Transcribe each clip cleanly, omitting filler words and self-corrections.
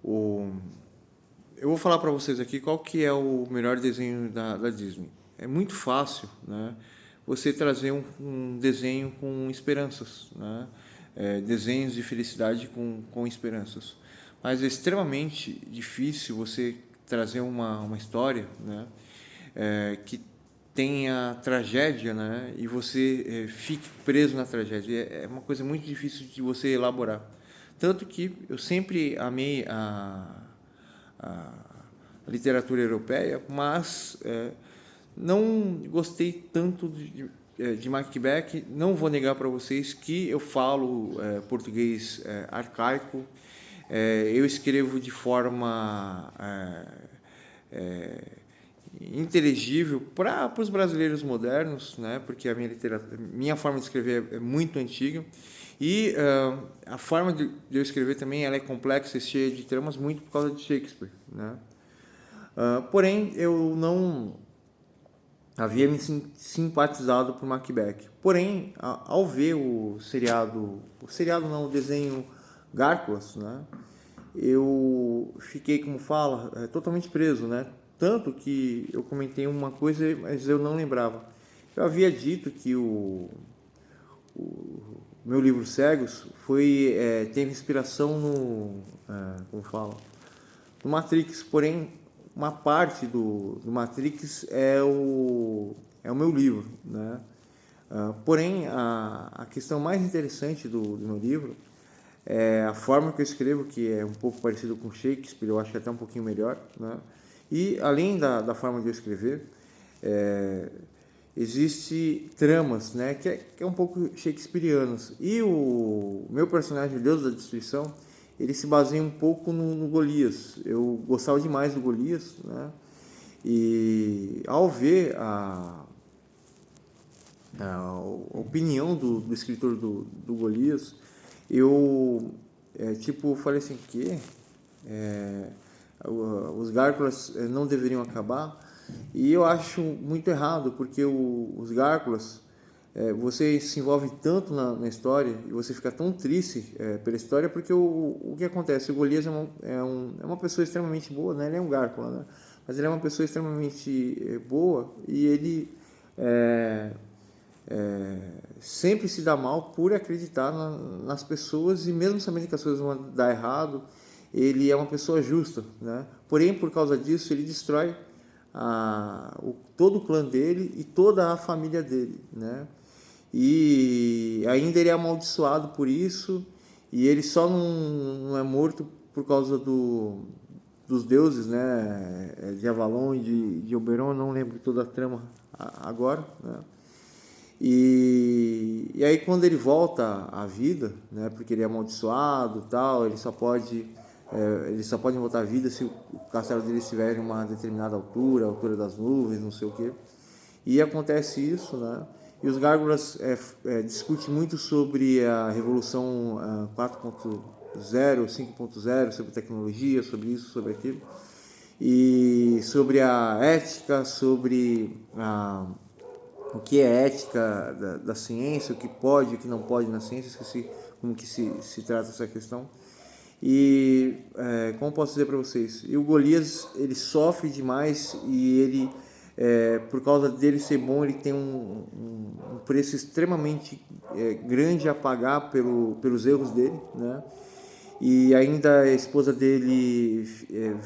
O, eu vou falar para vocês aqui qual que é o melhor desenho da Disney. É muito fácil, né? Você trazer um desenho com esperanças, né? Desenhos de felicidade com esperanças. Mas é extremamente difícil você trazer uma história, né? Que tenha tragédia, né? E você fique preso na tragédia. É uma coisa muito difícil de você elaborar. Tanto que eu sempre amei a literatura europeia, mas não gostei tanto de Macbeth. Não vou negar para vocês que eu falo português arcaico. Eu escrevo de forma inteligível para os brasileiros modernos, né? Porque a minha forma de escrever é muito antiga e a forma de eu escrever também ela é complexa e cheia de tramas muito por causa de Shakespeare, né? Porém, eu não havia me simpatizado por Macbeth. Porém, ao ver o seriado não, o desenho Gárculas, né? Eu fiquei, como fala, totalmente preso, né? Tanto que eu comentei uma coisa, mas eu não lembrava. Eu havia dito que o meu livro Cegos teve inspiração como fala, no Matrix, porém uma parte do Matrix é o meu livro, né? Porém, a questão mais interessante do meu livro é a forma que eu escrevo, que é um pouco parecido com Shakespeare, eu acho que até um pouquinho melhor, né? E além da forma de eu escrever, é, existe tramas, né, que é um pouco shakespearianos. E o meu personagem, o Deus da Destruição, ele se baseia um pouco no Golias. Eu gostava demais do Golias, né? E ao ver a opinião do escritor do Golias, eu falei assim que os gárgulas não deveriam acabar, e eu acho muito errado, porque os gárgulas, você se envolve tanto na história e você fica tão triste pela história, porque o que acontece? O Golias é uma pessoa extremamente boa, né? Ele é um gárgula, né? Mas ele é uma pessoa extremamente boa, e ele é, sempre se dá mal por acreditar nas pessoas, e mesmo sabendo que as coisas vão dar errado, ele é uma pessoa justa, né? Porém, por causa disso, ele destrói todo o clã dele e toda a família dele, né? E ainda ele é amaldiçoado por isso, e ele só não é morto por causa dos deuses, né? De Avalon e de Oberon, não lembro toda a trama agora, né? E aí quando ele volta à vida, né, porque ele é amaldiçoado, tal, ele só pode voltar à vida se o castelo dele estiver em uma determinada altura, a altura das nuvens, não sei o quê. E acontece isso, né? E os Gárgulas discutem muito sobre a revolução 4.0, 5.0, sobre tecnologia, sobre isso, sobre aquilo, e sobre a ética, sobre o que é ética da ciência, o que pode, o que não pode na ciência, esqueci como que se trata essa questão. E como posso dizer para vocês, e o Golias, ele sofre demais, e ele, por causa dele ser bom, ele tem um preço extremamente grande a pagar pelos erros dele, né? E ainda a esposa dele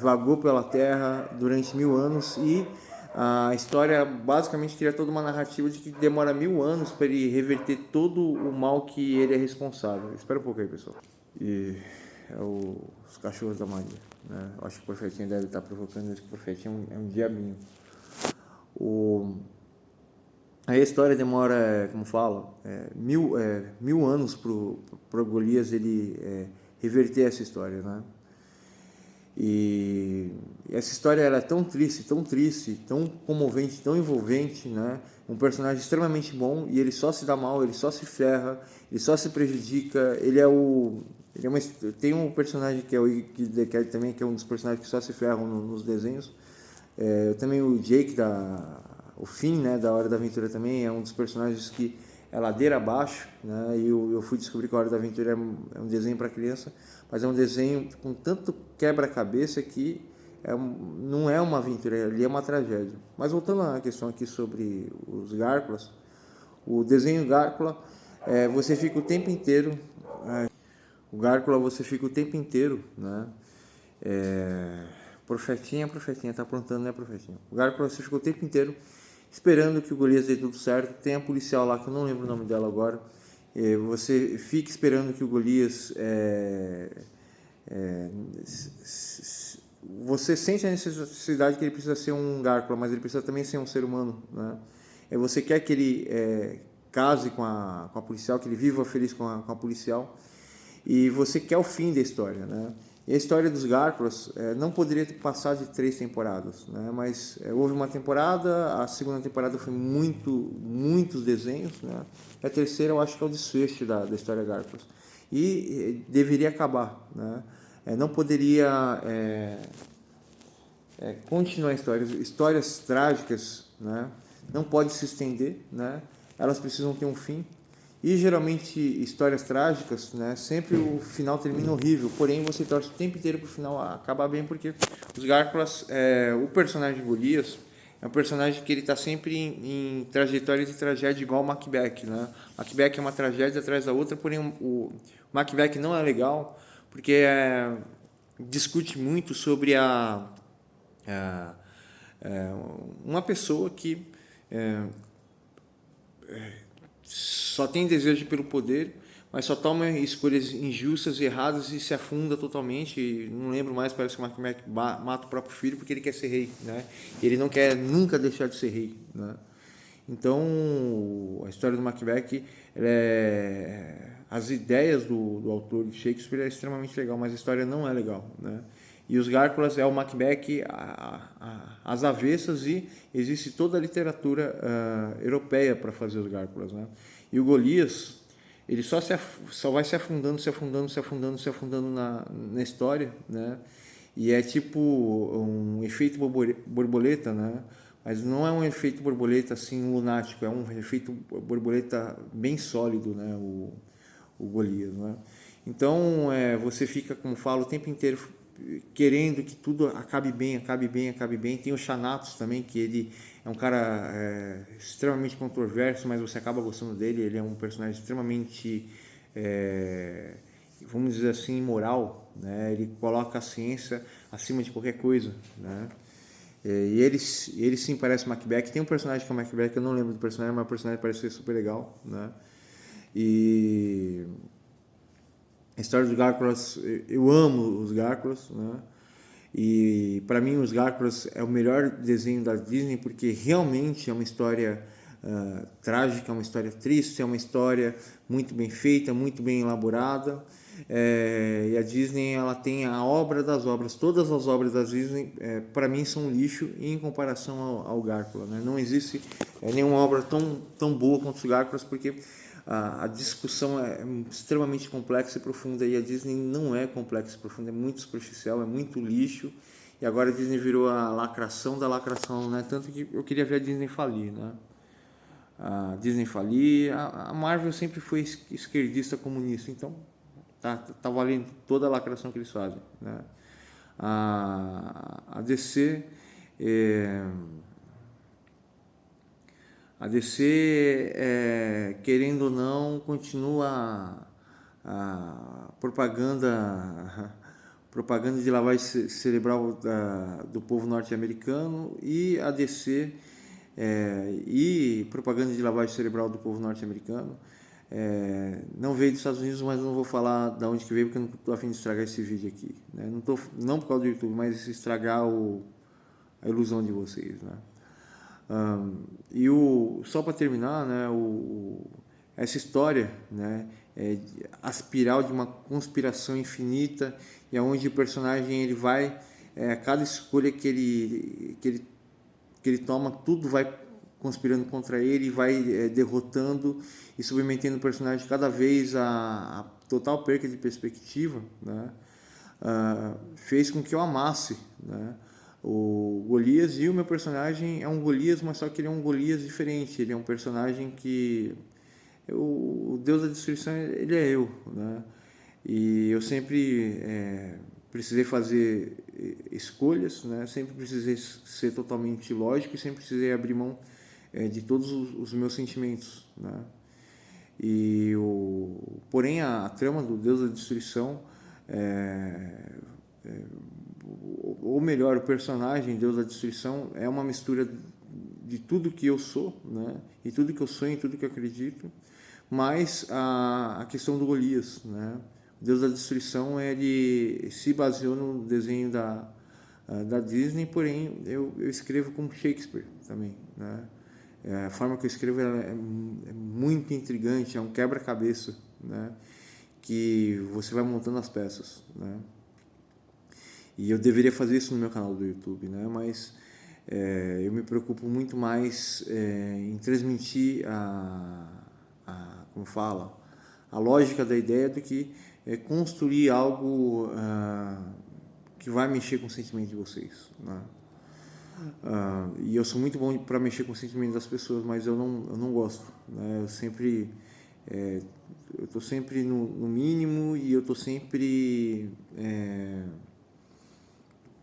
vagou pela terra durante 1000 anos, e a história basicamente cria toda uma narrativa de que demora 1000 anos para ele reverter todo o mal que ele é responsável. Espera um pouco aí, pessoal. E os cachorros da Maria, né? Eu acho que o Profetinho deve estar provocando isso, que o Profetinho é um diabinho. Aí a história demora, como fala, 1000 anos pro Golias ele reverter essa história, né? E essa história era tão triste, tão comovente, tão envolvente, né? Um personagem extremamente bom, e ele só se dá mal, ele só se ferra, ele só se prejudica. Tem um personagem que é o Ike Deckard também, que é um dos personagens que só se ferram nos desenhos. Também o Jake o Finn, né, da Hora da Aventura, também é um dos personagens que é ladeira abaixo, né? E eu fui descobrir que A Hora da Aventura é um desenho para criança, mas é um desenho com tanto quebra-cabeça que não é uma aventura, ali é uma tragédia. Mas voltando à questão aqui sobre os Gárculas, o desenho Gárcula, você fica o tempo inteiro, o Gárcula você fica o tempo inteiro, né? Profetinha, tá aprontando, né, profetinha? O Gárcula você fica o tempo inteiro esperando que o Golias dê tudo certo. Tem a policial lá, que eu não lembro o nome dela agora. Você fica esperando que o Golias... você sente a necessidade que ele precisa ser um Gárcula, mas ele precisa também ser um ser humano, né? Você quer que ele case com a policial, que ele viva feliz com a policial, e você quer o fim da história, né? E a história dos Gárculas não poderia passar de 3 temporadas, né? Mas houve uma temporada, a segunda temporada foi muitos desenhos, né? E a terceira eu acho que é o desfecho da história Gárculas. E deveria acabar, né? Não poderia continuar histórias trágicas, né? Não pode se estender, né? Elas precisam ter um fim. E geralmente histórias trágicas, né? Sempre o final termina horrível, porém você torce o tempo inteiro para o final acabar bem, porque os Gárculas, o personagem Golias é um personagem que ele está sempre em trajetória de tragédia, igual o Macbeth, né? Macbeth é uma tragédia atrás da outra, porém o Macbeth não é legal, porque discute muito sobre uma pessoa que só tem desejo pelo poder, mas só toma escolhas injustas e erradas e se afunda totalmente. Não lembro mais, parece que o Macbeth mata o próprio filho porque ele quer ser rei, né? E ele não quer nunca deixar de ser rei, né? Então, a história do Macbeth, as ideias do autor de Shakespeare é extremamente legal, mas a história não é legal, né? E os Gárculas é o Macbeth às avessas, e existe toda a literatura europeia para fazer os Gárculas, né? E o Golias, ele só vai se afundando na história, né? E é tipo um efeito borboleta, né? Mas não é um efeito borboleta assim lunático, é um efeito borboleta bem sólido, né? O Golias, né? Então você fica, como falo, o tempo inteiro querendo que tudo acabe bem. Tem o Xanatos também, que ele é um cara extremamente controverso, mas você acaba gostando dele. Ele é um personagem extremamente, vamos dizer assim, imoral, né? Ele coloca a ciência acima de qualquer coisa, né? E ele sim parece Macbeth. Tem um personagem que é o Macbeth, eu não lembro do personagem, mas o personagem parece ser super legal, né? E a história dos Gárculas, eu amo os Gárculas, né? E para mim os Gárculas é o melhor desenho da Disney, porque realmente é uma história trágica, é uma história triste, é uma história muito bem feita, muito bem elaborada. E a Disney, ela tem a obra das obras. Todas as obras da Disney para mim são lixo em comparação ao Gárcula, né? Não existe nenhuma obra tão boa quanto os Gárculas, porque a discussão é extremamente complexa e profunda, e a Disney não é complexa e profunda, é muito superficial, é muito lixo. E agora a Disney virou a lacração da lacração, né? Tanto que eu queria ver a Disney falir, né? A Disney falir. A Marvel sempre foi esquerdista comunista, então tá valendo toda a lacração que eles fazem, né? A DC querendo ou não, continua a propaganda de lavagem cerebral do povo norte-americano, e a DC e propaganda de lavagem cerebral do povo norte-americano. Não veio dos Estados Unidos, mas não vou falar de onde que veio, porque eu não estou a fim de estragar esse vídeo aqui, né? Não por causa do YouTube, mas estragar a ilusão de vocês, né? Só para terminar, né, essa história, né, a espiral de uma conspiração infinita, e aonde o personagem ele vai, cada escolha que ele toma, tudo vai conspirando contra ele, e vai derrotando e submetendo o personagem cada vez a total perca de perspectiva, né? Fez com que eu amasse, né, o Golias. E o meu personagem é um Golias, mas só que ele é um Golias diferente. Ele é um personagem que o Deus da destruição, ele é eu, né? E eu sempre precisei fazer escolhas, né? Sempre precisei ser totalmente lógico e sempre precisei abrir mão de todos os meus sentimentos, né? Porém, a trama do Deus da Destruição, ou melhor, o personagem Deus da Destruição é uma mistura de tudo que eu sou, né? E tudo que eu sonho, tudo que eu acredito, mas a questão do Golias, né? O Deus da Destruição, ele se baseou no desenho da Disney, porém eu escrevo como Shakespeare também, né? A forma que eu escrevo é muito intrigante, é um quebra-cabeça, né? Que você vai montando as peças, né? E eu deveria fazer isso no meu canal do YouTube, né? Mas eu me preocupo muito mais em transmitir como fala, a lógica da ideia do que construir algo que vai mexer com o sentimento de vocês, né? E eu sou muito bom para mexer com o sentimento das pessoas, mas eu não gosto, né? Eu tô sempre no mínimo e eu tô sempre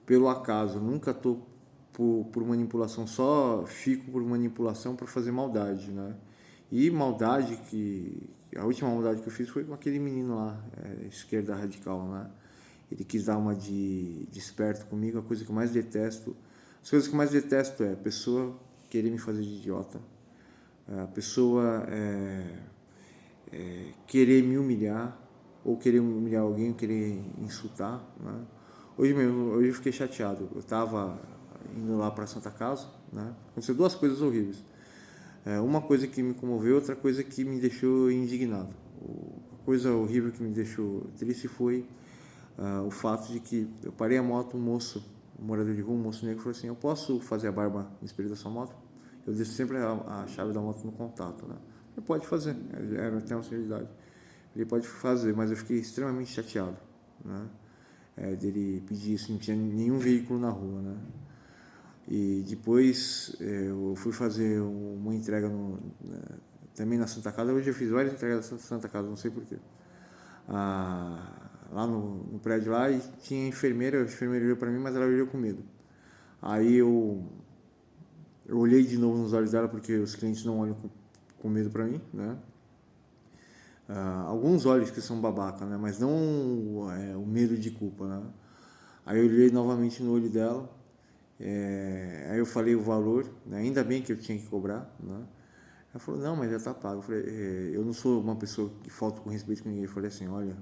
pelo acaso, eu nunca tô por manipulação, só fico por manipulação para fazer maldade, né? E maldade a última maldade que eu fiz foi com aquele menino lá, esquerda radical, né? Ele quis dar uma de esperto comigo, a coisa que eu mais detesto. As coisas que eu mais detesto é a pessoa querer me fazer de idiota, a pessoa querer me humilhar, ou querer humilhar alguém, ou querer insultar, né? Hoje eu fiquei chateado. Eu estava indo lá para Santa Casa, né? Aconteceu duas coisas horríveis. Uma coisa que me comoveu, outra coisa que me deixou indignado. A coisa horrível que me deixou triste foi o fato de que eu parei a moto, um morador de rua, um moço negro, falou assim: eu posso fazer a barba no espelho da sua moto? Eu deixo sempre a chave da moto no contato, né? Ele pode fazer, era até uma seriedade. Ele pode fazer, mas eu fiquei extremamente chateado, né? Dele pedir isso, não tinha nenhum veículo na rua, né? E depois eu fui fazer uma entrega também na Santa Casa. Hoje eu fiz várias entregas na Santa Casa, não sei porquê. Lá no prédio lá, e tinha a enfermeira olhou para mim, mas ela olhou com medo. Aí eu olhei de novo nos olhos dela, porque os clientes não olham com medo para mim, né? Alguns olhos que são babaca, né? Mas não o medo de culpa, né? Aí eu olhei novamente no olho dela, aí eu falei o valor, né? Ainda bem que eu tinha que cobrar, né? Ela falou: não, mas já tá pago. Eu falei: eu não sou uma pessoa que falta com respeito com ninguém. Eu falei assim: olha,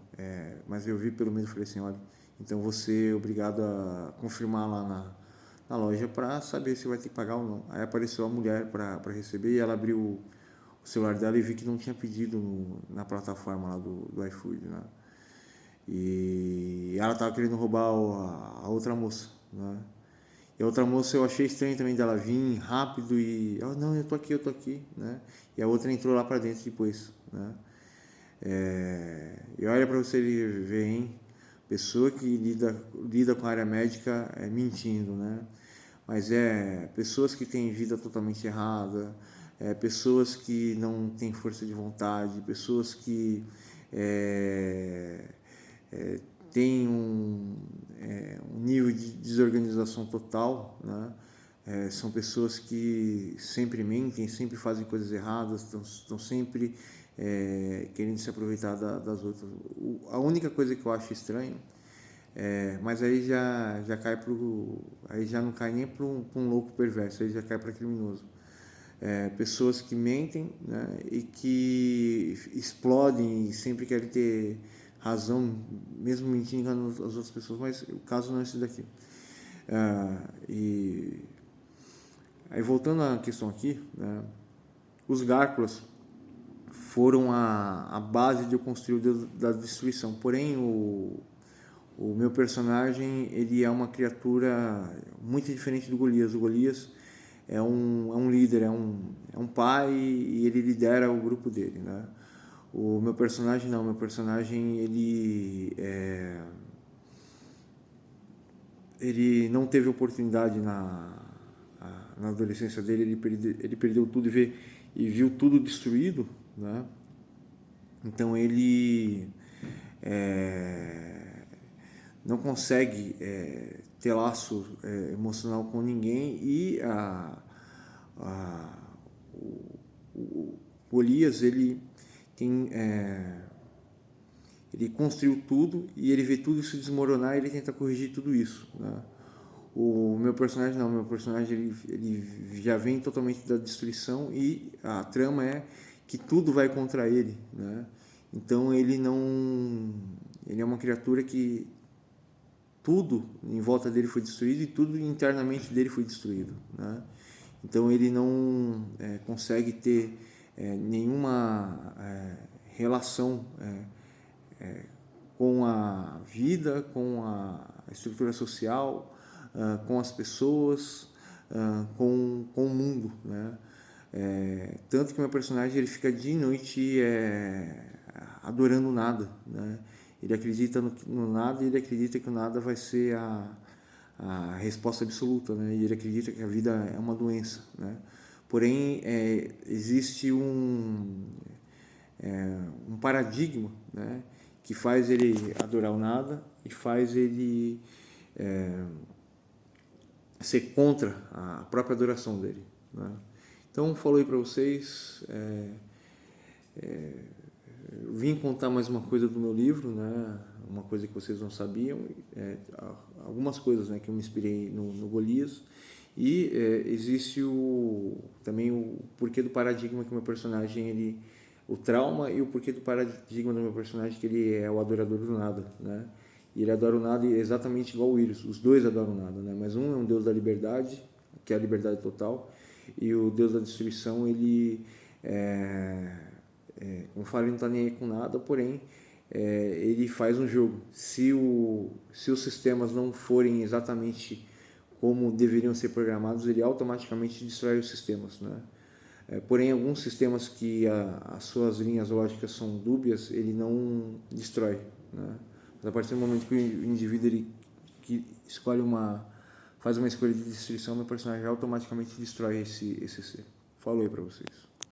mas eu vi pelo menos, falei assim: olha, então você é obrigado a confirmar lá na loja para saber se vai ter que pagar ou não. Aí apareceu a mulher para receber, e ela abriu o celular dela e vi que não tinha pedido na plataforma lá do iFood, né? E ela tava querendo roubar a outra moça, né? E a outra moça eu achei estranho também dela vir rápido e ela: não, eu tô aqui, né? E a outra entrou lá para dentro depois, né? E olha para você ver, hein? Pessoa que lida com a área médica mentindo, né? Mas pessoas que têm vida totalmente errada, pessoas que não têm força de vontade, pessoas que têm um nível de desorganização total, né? São pessoas que sempre mentem, sempre fazem coisas erradas, estão sempre querendo se aproveitar das outras. A única coisa que eu acho estranho, mas aí já cai aí já não cai nem para um louco perverso, aí já cai para criminoso. Pessoas que mentem, né, e que explodem e sempre querem ter razão, mesmo mentindo, enganando as outras pessoas, mas o caso não é esse daqui. E aí, voltando à questão aqui, né, os Gárculas foram a base de eu construir o Deus da Destruição. Porém, o meu personagem, ele é uma criatura muito diferente do Golias. O Golias é um líder, é um pai, e ele lidera o grupo dele, né? O meu personagem não, meu personagem ele não teve oportunidade na adolescência dele, ele perdeu tudo e viu tudo destruído, né? Então ele não consegue ter laço emocional com ninguém, e o Golias ele tem ele construiu tudo e ele vê tudo isso desmoronar e ele tenta corrigir tudo isso, né? O meu personagem não, meu personagem ele já vem totalmente da destruição, e a trama é que tudo vai contra ele, né? Então ele é uma criatura que tudo em volta dele foi destruído e tudo internamente dele foi destruído, né? Então ele não consegue ter nenhuma relação com a vida, com a estrutura social, com as pessoas, com o mundo, né? Tanto que meu personagem ele fica dia e noite adorando nada, né? Ele acredita no nada, e ele acredita que o nada vai ser a resposta absoluta, né? E ele acredita que a vida é uma doença, né? Porém, existe um paradigma, né, que faz ele adorar o nada e faz ele ser contra a própria adoração dele, né? Então, falei para vocês, vim contar mais uma coisa do meu livro, né? Uma coisa que vocês não sabiam, algumas coisas, né, que eu me inspirei no Golias, e existe também o porquê do paradigma que o meu personagem o trauma, e o porquê do paradigma do meu personagem que ele é o adorador do nada, né? E ele adora o nada exatamente igual o Íris, os dois adoram o nada, né? Mas um é um deus da liberdade, que é a liberdade total, e o deus da destruição, ele como eu falei, ele não está nem aí com nada, porém ele faz um jogo. Se os sistemas não forem exatamente como deveriam ser programados, ele automaticamente destrói os sistemas, né? Porém, alguns sistemas que as suas linhas lógicas são dúbias, ele não destrói, né? Mas a partir do momento que o indivíduo que faz uma escolha de destruição, meu personagem automaticamente destrói esse ser. Falou aí para vocês.